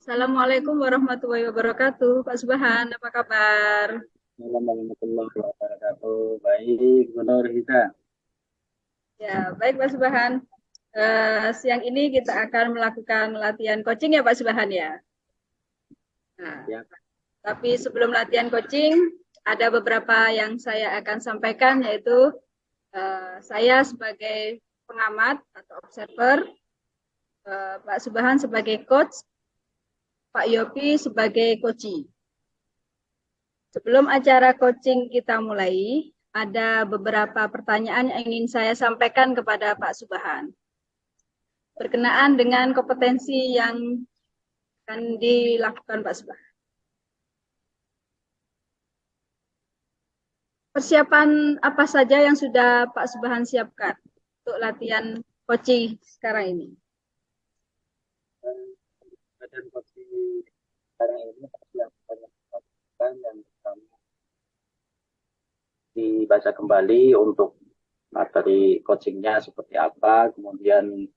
Assalamualaikum warahmatullahi wabarakatuh. Pak Subhan, apa kabar? Assalamualaikum warahmatullahi wabarakatuh. Baik, Gubernur kita. Ya, baik Pak Subhan. Siang ini kita akan melakukan latihan coaching ya Pak Subhan ya. Nah, Ya, tapi sebelum latihan coaching, ada beberapa yang saya akan sampaikan yaitu saya sebagai pengamat atau observer, Pak Subhan sebagai coach, Pak Yopi sebagai coachee. Sebelum acara coaching kita mulai, ada beberapa pertanyaan yang ingin saya sampaikan kepada Pak Subhan. Berkenaan dengan kompetensi yang akan dilakukan Pak Subhan. Persiapan apa saja yang sudah Pak Subhan siapkan untuk latihan coaching sekarang ini? badan kopi sekarang ini yang banyak masukan yang kami dibaca kembali untuk materi coachingnya seperti apa, kemudian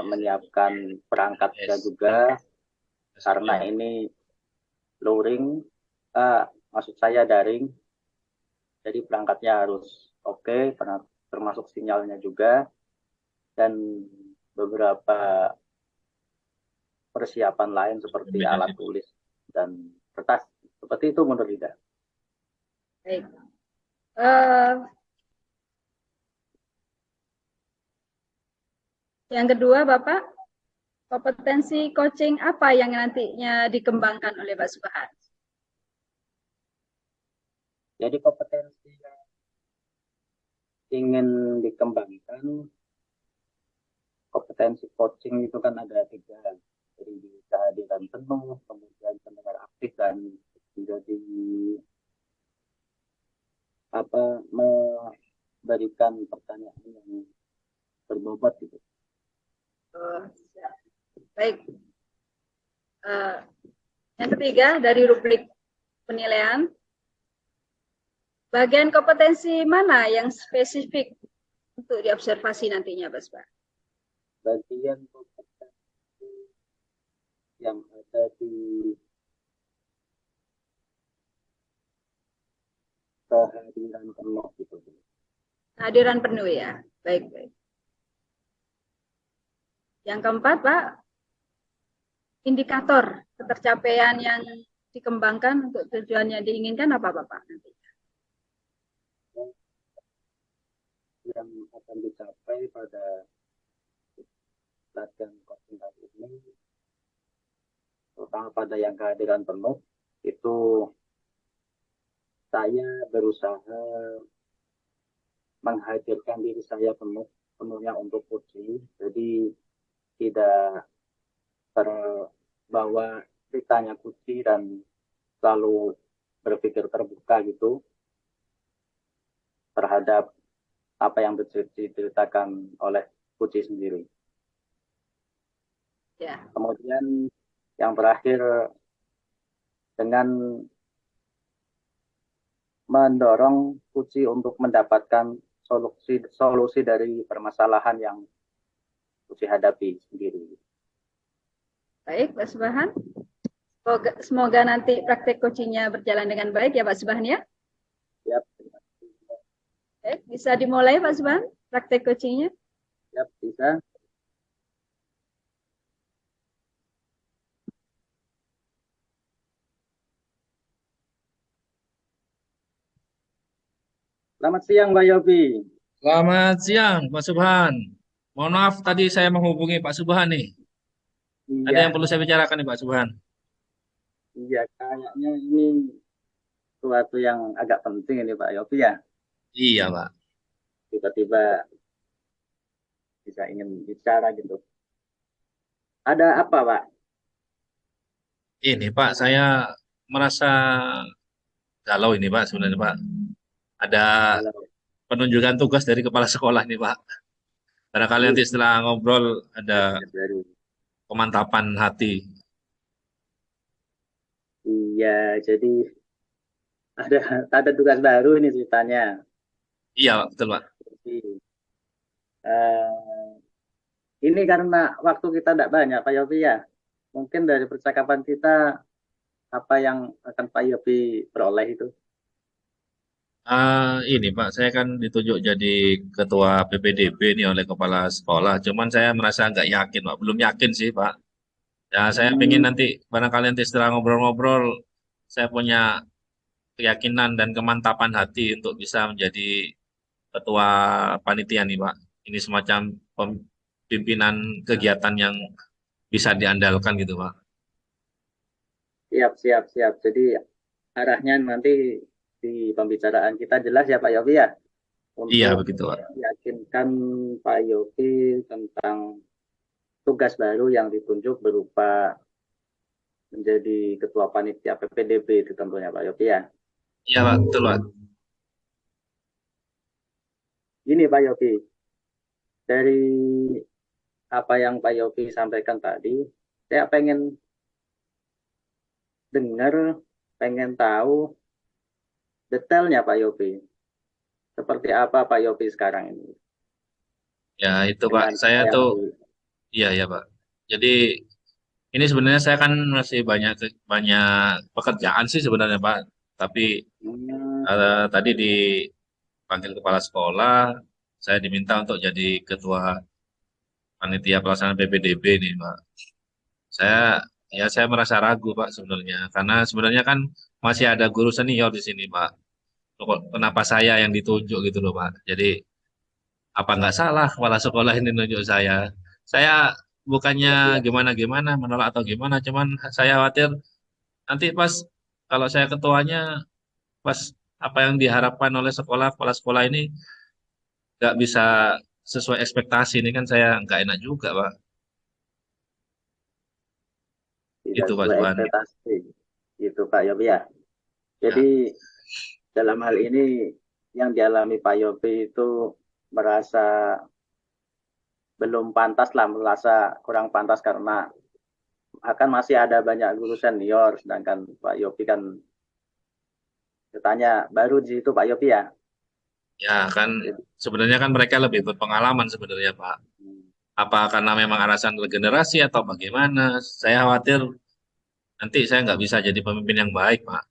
menyiapkan perangkatnya juga, karena ini luring, maksud saya daring, jadi perangkatnya harus oke, termasuk sinyalnya juga, dan beberapa persiapan lain seperti alat tulis dan kertas. Seperti itu menurut Ida. Baik. Uh, yang kedua, Bapak, kompetensi coaching apa yang nantinya dikembangkan oleh Pak Subhan? Jadi kompetensi yang ingin dikembangkan, kompetensi coaching itu kan ada tiga. Jadi kehadiran penuh, kemudian pendengar aktif, dan menjadi apa memberikan pertanyaan yang berbobot gitu. Oh, baik. Uh, yang ketiga, dari rubrik penilaian, bagian kompetensi mana yang spesifik untuk diobservasi nantinya, Pak Subhan? Bagian kompetensi yang ada di kehadiran penuh gitu. Kehadiran penuh ya. Baik, baik. Yang keempat, Pak, indikator ketercapaian yang dikembangkan untuk tujuan yang diinginkan apa, Bapak? Nanti. Yang akan dicapai pada latihan coaching kali ini, terutama pada yang kehadiran penuh, itu saya berusaha menghadirkan diri saya penuhnya untuk coaching. Jadi tidak terbawa ceritanya coaching dan selalu berpikir terbuka gitu terhadap apa yang diceritakan oleh coaching sendiri. Ya. Kemudian yang terakhir, dengan mendorong Puji untuk mendapatkan solusi dari permasalahan yang Puji hadapi sendiri. Baik, Pak Subhan. Semoga nanti praktek coachingnya berjalan dengan baik ya, Pak Subhan ya. Yap. Baik, bisa dimulai Pak Subhan praktek coachingnya. Yap, bisa. Selamat siang, Mbak Yopi. Selamat siang, Pak Subhan. Mohon maaf tadi saya menghubungi Pak Subhan nih. Ada yang Iya, perlu saya bicarakan nih Pak Subhan. iya, kayaknya ini suatu yang agak penting ini Pak Yopi ya. Iya, Pak. Tiba-tiba bisa ingin bicara gitu. Ada apa, Pak? Ini Pak, saya merasa galau ini Pak sebenarnya Pak. Ada Kalau penunjukan tugas dari kepala sekolah nih Pak. Barangkali nanti setelah ngobrol ada dari pemantapan hati. iya, jadi ada ada tugas baru ini ceritanya. Iya, Pak, betul Pak. Jadi, eh, ini karena waktu kita tidak banyak, Pak Yopi ya. mungkin dari percakapan kita apa yang akan Pak Yopi peroleh itu? Ini Pak, saya kan ditunjuk jadi ketua PPDB nih oleh kepala sekolah. Cuman saya merasa nggak yakin Pak, belum yakin sih Pak. Ya saya pengen Hmm, nanti barangkali nanti setelah ngobrol-ngobrol, saya punya keyakinan dan kemantapan hati untuk bisa menjadi ketua panitia nih Pak. Ini semacam pimpinan kegiatan yang bisa diandalkan gitu Pak. siap, siap, siap. Jadi arahnya nanti di pembicaraan kita jelas ya Pak Yopi ya, Iya untuk begitu Pak. meyakinkan Pak Yopi tentang tugas baru yang ditunjuk berupa menjadi ketua panitia PPDB itu tentunya Pak Yopi ya. Iya Pak, betul Pak. Gini Pak Yopi, dari apa yang Pak Yopi sampaikan tadi, saya pengen dengar, pengen tahu detailnya Pak Yopi. Seperti apa Pak Yopi sekarang ini Ya itu Pak, dengan saya apa yang tuh di. iya ya Pak. Jadi ini sebenarnya saya kan masih banyak banyak pekerjaan sih sebenarnya Pak. Tapi Hmm, tadi dipanggil kepala sekolah, saya diminta untuk jadi ketua panitia pelaksana PPDB nih Pak. Saya saya merasa ragu Pak sebenarnya karena sebenarnya kan masih ada guru senior di sini Pak. Kok kenapa saya yang ditunjuk gitu loh Pak. Jadi apa nggak salah kepala sekolah ini nunjuk saya? Saya bukannya iya, iya. gimana-gimana menolak atau gimana, cuman saya khawatir nanti pas kalau saya ketuanya pas apa yang diharapkan oleh sekolah kepala sekolah ini nggak bisa sesuai ekspektasi ini kan saya nggak enak juga Pak. Tidak Itu Pak sesuai Subhan. ekspektasi. Itu Pak Yopi ya. Ya, Jadi dalam hal ini yang dialami Pak Yopi itu merasa belum pantas lah, merasa kurang pantas karena akan masih ada banyak guru senior, sedangkan Pak Yopi kan katanya baru di situ Pak Yopi ya. ya kan Jadi, sebenarnya kan mereka lebih berpengalaman sebenarnya Pak. Apa karena memang alasan regenerasi atau bagaimana? Saya khawatir nanti saya nggak bisa jadi pemimpin yang baik Pak.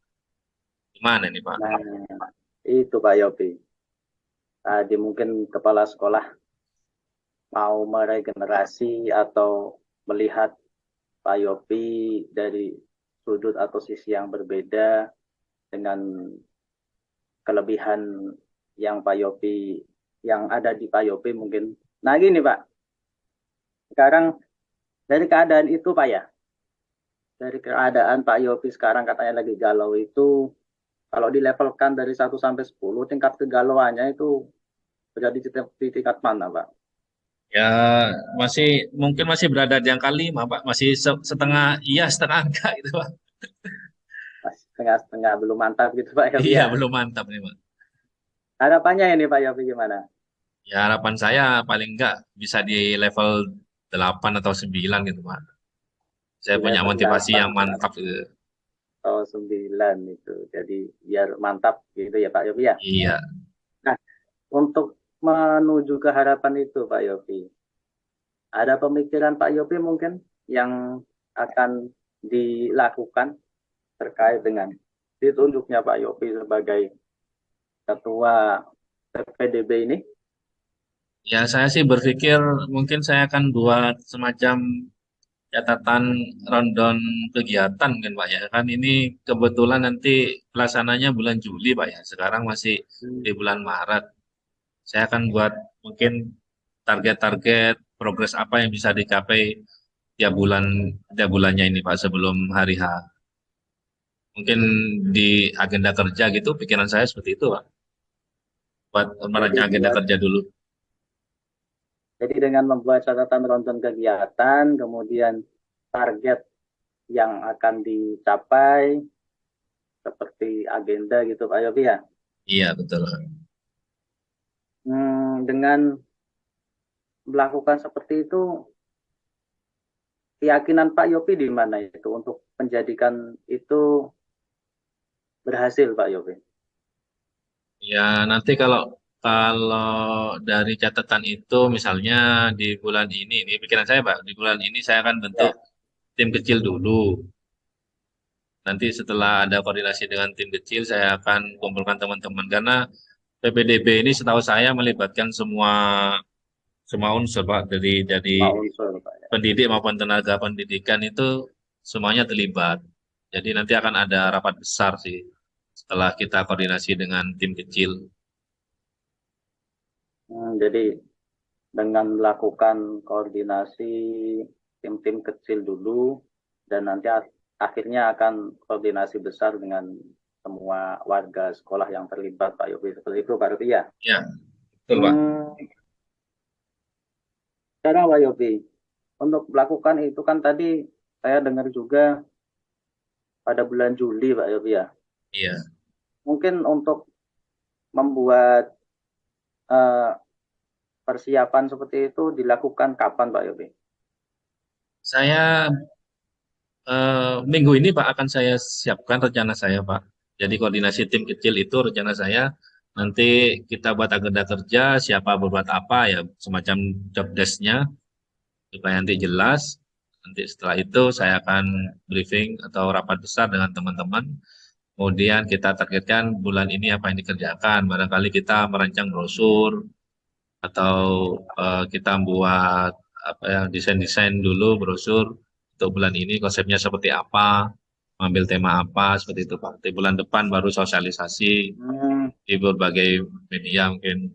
Gimana nih Pak? nah itu Pak Yopi. Tadi mungkin kepala sekolah mau meregenerasi atau melihat Pak Yopi dari sudut atau sisi yang berbeda dengan kelebihan yang Pak Yopi yang ada di Pak Yopi mungkin. Nah gini Pak, sekarang dari keadaan itu Pak ya, dari keadaan Pak Yopi sekarang katanya lagi galau itu, kalau dilevelkan dari 1 sampai 10, tingkat kegalauannya itu berada di tingkat mana Pak? Ya masih mungkin masih berada di angka 5 Pak. Masih setengah iya setengah enggak gitu Pak. Setengah-setengah belum mantap gitu Pak Yopi Iya ya. belum mantap nih Pak. Harapannya ini Pak Yopi gimana? Ya harapan saya paling enggak bisa di level 8 atau 9 gitu Pak. Saya Di punya level motivasi 8 yang mantap gitu. atau 9 itu. Jadi biar mantap gitu ya Pak Yopi ya. Iya. Nah, untuk menuju ke harapan itu Pak Yopi, ada pemikiran Pak Yopi mungkin yang akan dilakukan terkait dengan ditunjuknya Pak Yopi sebagai ketua PPDB ini? Ya saya sih berpikir mungkin saya akan buat semacam catatan rundown kegiatan kan Pak ya. Kan ini kebetulan nanti pelaksananya bulan Juli Pak ya. Sekarang masih di bulan Maret. Saya akan buat mungkin target-target progres apa yang bisa dicapai tiap bulan tiap bulannya ini Pak sebelum hari H. Mungkin di agenda kerja gitu pikiran saya seperti itu Pak. Buat Jadi merancang agenda buat kerja dulu. jadi dengan membuat catatan rundown kegiatan, kemudian target yang akan dicapai seperti agenda gitu Pak Yopi ya. Iya betul. Dengan melakukan seperti itu, keyakinan Pak Yopi di mana itu untuk menjadikan itu berhasil Pak Yopi? Ya nanti kalau kalau dari catatan itu misalnya di bulan ini pikiran saya Pak, di bulan ini saya akan bentuk Ya. tim kecil dulu. Nanti setelah ada koordinasi dengan tim kecil, saya akan kumpulkan teman-teman karena PPDB ini setahu saya melibatkan semua unsur Pak, dari Semua unsur Pak ya. pendidik maupun tenaga pendidikan itu semuanya terlibat. Jadi nanti akan ada rapat besar sih setelah kita koordinasi dengan tim kecil. Jadi dengan melakukan koordinasi tim-tim kecil dulu dan nanti akhirnya akan koordinasi besar dengan semua warga sekolah yang terlibat Pak Yopi. Seperti itu Pak Yopi ya. Ya, betul Pak. Sekarang Pak Yopi, untuk melakukan itu kan tadi saya dengar juga pada bulan Juli Pak Yopi ya. Iya. Mungkin untuk membuat persiapan seperti itu dilakukan kapan Pak Yopi? Saya minggu ini Pak akan saya siapkan rencana saya Pak. Jadi koordinasi tim kecil itu rencana saya nanti kita buat agenda kerja siapa berbuat apa ya semacam job desk-nya supaya nanti jelas. Nanti setelah itu saya akan briefing atau rapat besar dengan teman-teman. Kemudian kita targetkan bulan ini apa yang dikerjakan. Barangkali kita merancang brosur atau kita buat apa ya desain-desain dulu brosur untuk bulan ini konsepnya seperti apa, mengambil tema apa seperti itu Pak. Di bulan depan baru sosialisasi di berbagai media mungkin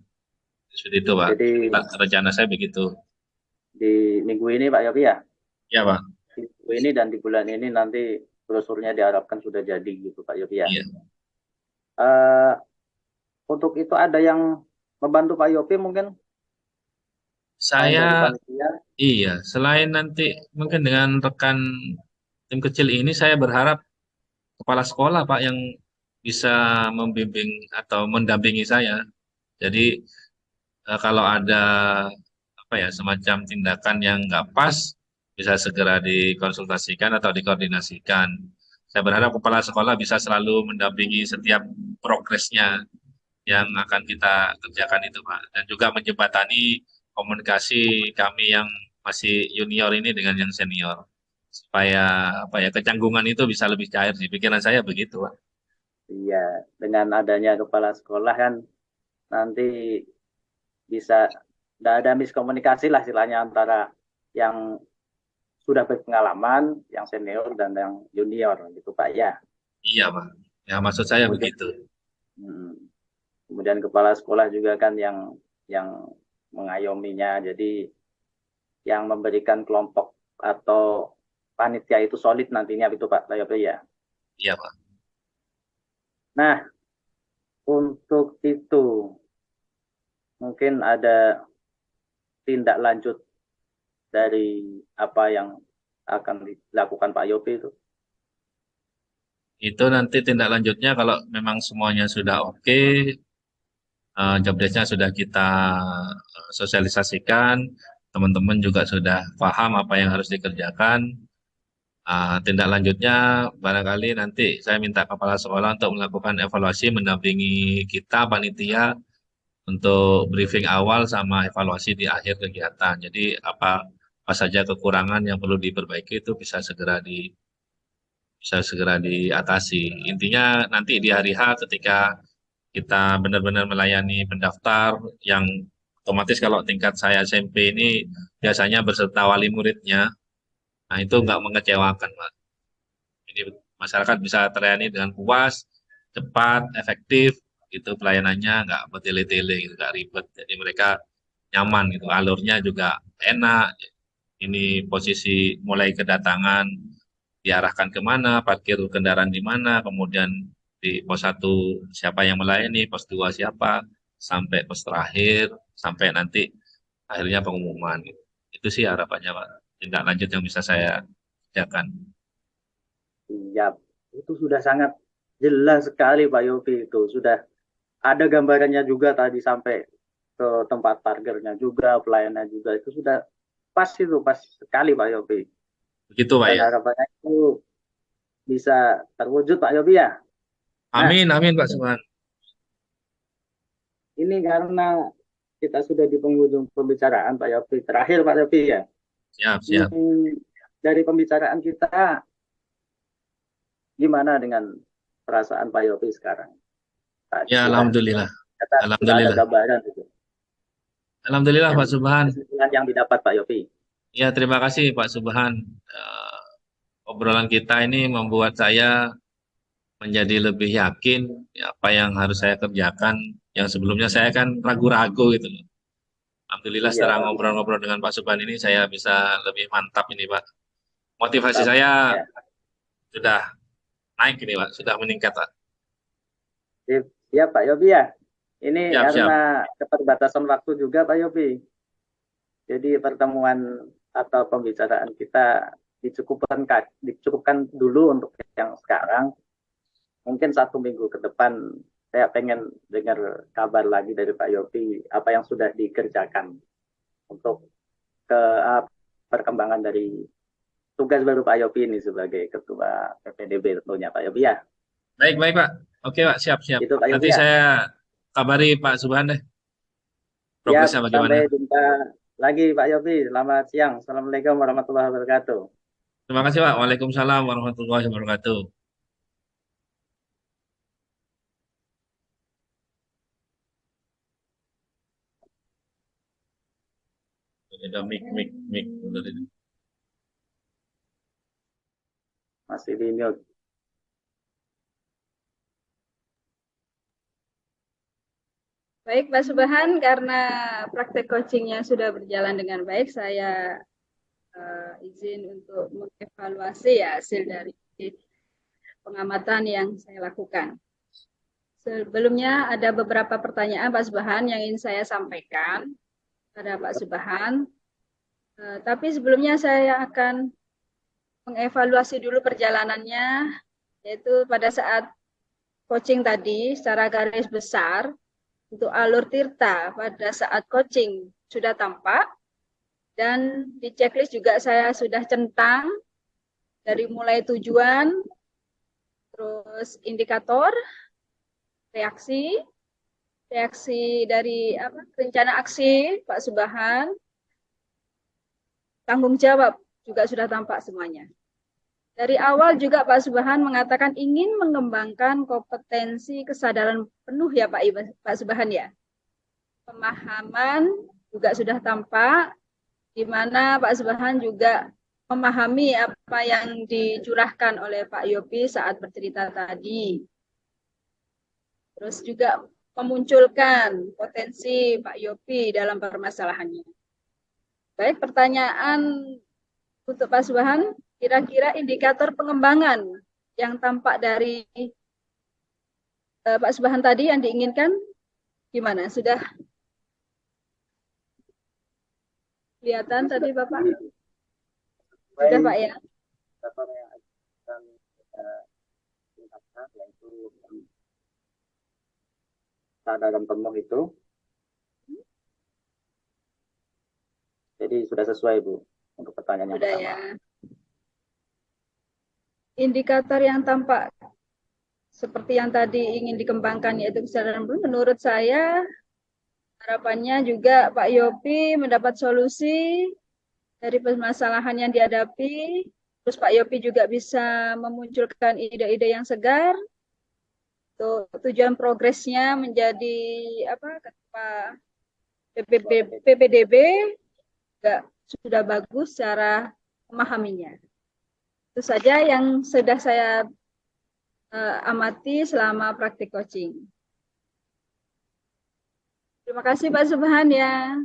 seperti itu Pak. Jadi Rencana saya begitu. di minggu ini Pak Yopi ya? Ya Pak. Di minggu ini dan di bulan ini nanti brosurnya diharapkan sudah jadi gitu Pak Yopi ya. Iya. Untuk itu ada yang membantu Pak Yopi mungkin selain dari Saya panitia. iya, selain nanti mungkin dengan rekan tim kecil ini saya berharap kepala sekolah Pak yang bisa membimbing atau mendampingi saya. Jadi kalau ada apa ya semacam tindakan yang nggak pas bisa segera dikonsultasikan atau dikoordinasikan. Saya berharap kepala sekolah bisa selalu mendampingi setiap progresnya yang akan kita kerjakan itu Pak. Dan juga menjembatani komunikasi kami yang masih junior ini dengan yang senior supaya apa ya kecanggungan itu bisa lebih cair di pikiran saya begitu Pak. Iya, dengan adanya kepala sekolah kan nanti bisa tidak ada miskomunikasi lah istilahnya antara yang sudah berpengalaman, yang senior dan yang junior gitu Pak ya. Iya Pak. Ya maksud saya Kemudian, begitu. hmm, kemudian kepala sekolah juga kan yang mengayominya. Jadi yang memberikan kelompok atau panitia itu solid nantinya itu Pak Yopi ya. Iya Pak. Nah, untuk itu mungkin ada tindak lanjut dari apa yang akan dilakukan Pak Yopi itu. Itu nanti tindak lanjutnya kalau memang semuanya sudah oke, job desk-nya sudah kita sosialisasikan, teman-teman juga sudah paham apa yang harus dikerjakan. Tindak lanjutnya barangkali nanti saya minta kepala sekolah untuk melakukan evaluasi mendampingi kita panitia untuk briefing awal sama evaluasi di akhir kegiatan. Jadi apa saja kekurangan yang perlu diperbaiki itu bisa segera diatasi. Intinya nanti di hari H ketika kita benar-benar melayani pendaftar yang otomatis kalau tingkat saya SMP ini biasanya berserta wali muridnya, nah itu nggak mengecewakan, Pak. Jadi masyarakat bisa terlayani dengan puas, cepat, efektif, gitu pelayanannya nggak bertele-tele, gitu, nggak ribet. Jadi mereka nyaman gitu, alurnya juga enak. Ini posisi mulai kedatangan diarahkan kemana, parkir kendaraan di mana, kemudian di pos 1 siapa yang melayani, pos 2 siapa, sampai pos terakhir, sampai nanti akhirnya pengumuman. Gitu. Itu sih harapannya Pak, tindak lanjut yang bisa saya kerjakan. Siap. Itu sudah sangat jelas sekali Pak Yopi itu. Sudah ada gambarannya juga tadi sampai ke tempat parkirnya juga, pelayanannya juga. Itu sudah pas itu, pas sekali Pak Yopi. Begitu Pak Dan ya. harapannya itu bisa terwujud Pak Yopi ya. Nah, Amin, amin Pak Subhan. ini karena kita sudah di penghujung pembicaraan Pak Yopi. Terakhir Pak Yopi ya. Siap, siap. Hmm, dari pembicaraan kita, gimana dengan perasaan Pak Yopi sekarang? Ya, alhamdulillah. Sudah ada Alhamdulillah. gambaran itu. Alhamdulillah Pak Subhan. Kesimpulan yang didapat Pak Yopi. Ya, terima kasih Pak Subhan. Obrolan kita ini membuat saya menjadi lebih yakin ya, apa yang harus saya kerjakan. Yang sebelumnya saya kan ragu-ragu gitu loh. Alhamdulillah setelah ngobrol-ngobrol dengan Pak Subhan ini saya bisa lebih mantap ini Pak. Motivasi saya sudah naik ini Pak, sudah meningkat Pak. Siap Pak Yopi ya. Ini Siap, karena keterbatasan waktu juga Pak Yopi. Jadi pertemuan atau pembicaraan kita dicukupkan dulu untuk yang sekarang. Mungkin 1 minggu ke depan saya pengen dengar kabar lagi dari Pak Yopi apa yang sudah dikerjakan untuk perkembangan dari tugas baru Pak Yopi ini sebagai Ketua PPDB tentunya Pak Yopi ya. Baik Pak. Oke Pak, siap. Itu, Pak Yopi, nanti saya kabari Pak Subhan deh. Progresnya bagaimana. Sampai jumpa lagi Pak Yopi. Selamat siang. Assalamualaikum warahmatullahi wabarakatuh. Terima kasih Pak. Waalaikumsalam warahmatullahi wabarakatuh. Ada mic. Masih di mute. Baik Pak Subhan, karena praktek coachingnya sudah berjalan dengan baik, saya izin untuk mengevaluasi ya hasil dari pengamatan yang saya lakukan. Sebelumnya ada beberapa pertanyaan Pak Subhan yang ingin saya sampaikan pada Pak Subhan. Tapi sebelumnya saya akan mengevaluasi dulu perjalanannya, yaitu pada saat coaching tadi secara garis besar untuk alur Tirta pada saat coaching sudah tampak, dan di checklist juga saya sudah centang dari mulai tujuan, terus indikator, reaksi dari rencana aksi Pak Subhan, tanggung jawab juga sudah tampak semuanya. Dari awal juga Pak Subhan mengatakan ingin mengembangkan kompetensi kesadaran penuh ya Pak Subhan ya. Pemahaman juga sudah tampak, di mana Pak Subhan juga memahami apa yang dicurahkan oleh Pak Yopi saat bercerita tadi. Terus juga memunculkan potensi Pak Yopi dalam permasalahannya. Baik, pertanyaan untuk Pak Subhan, kira-kira indikator pengembangan yang tampak dari Pak Subhan tadi yang diinginkan gimana? Sudah kelihatan tadi Bapak? Sudah Pak ya? Kesadaran penuh itu. Jadi sudah sesuai Bu untuk pertanyaan yang pertama. Ya. Indikator yang tampak seperti yang tadi ingin dikembangkan yaitu kesadaran penuh, menurut saya harapannya juga Pak Yopi mendapat solusi dari permasalahan yang dihadapi. Terus Pak Yopi juga bisa memunculkan ide-ide yang segar. Tujuan progresnya menjadi ketua PPDB juga sudah bagus secara memahaminya. Itu saja yang sudah saya amati selama praktik coaching. Terima kasih Pak Subhan ya.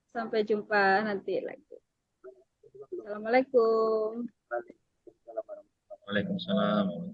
Sampai jumpa nanti lagi. Assalamualaikum. Waalaikumsalam.